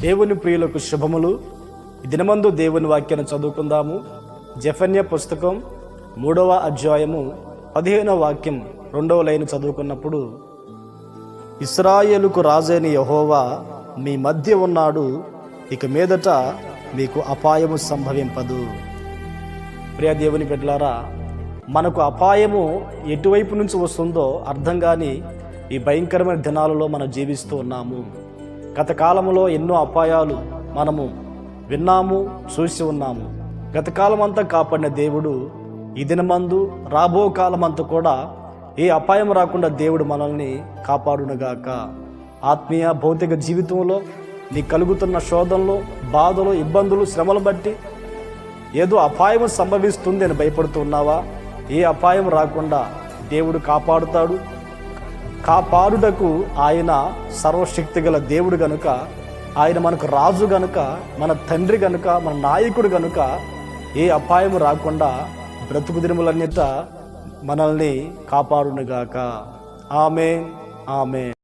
దేవుని ప్రియులకు శుభములు. ఈ దినమందు దేవుని వాక్యాన్ని చదువుకుందాము. జెఫన్యా పుస్తకం 3వ అధ్యాయము 15వ వాక్యం 2వ లైన్ చదువుకున్నప్పుడు, ఇశ్రాయేలుకు రాజైన యెహోవా మీ మధ్య ఉన్నాడు, ఇక మీదట మీకు అపాయము సంభవింపదు. ప్రియ దేవుని బిడ్డలారా, మనకు అపాయము ఎటువైపు నుంచి వస్తుందో అర్థం కాని ఈ భయంకరమైన దినాలలో మనం జీవిస్తూ ఉన్నాము. గత కాలంలో ఎన్నో అపాయాలు మనము విన్నాము, చూసి ఉన్నాము. గత కాలం అంతా కాపాడిన దేవుడు ఈ దినమందు రాబో కాలమంతా కూడా ఏ అపాయం రాకుండా దేవుడు మనల్ని కాపాడునుగాక. ఆత్మీయ భౌతిక జీవితంలో నీకు కలుగుతున్న శోధనలు, బాధలు, ఇబ్బందులు, శ్రమలు బట్టి ఏదో అపాయం సంభవిస్తుంది అని భయపడుతూ ఉన్నావా? ఏ అపాయం రాకుండా దేవుడు కాపాడుతాడు. కాపాడుటకు ఆయన సర్వశక్తి గల దేవుడు గనుక, ఆయన మనకు రాజు గనుక, మన తండ్రి గనుక, మన నాయకుడు గనుక ఏ అపాయం రాకుండా బ్రతుకు దినములన్నిట మనల్ని కాపాడునుగాక. ఆమేన్, ఆమేన్.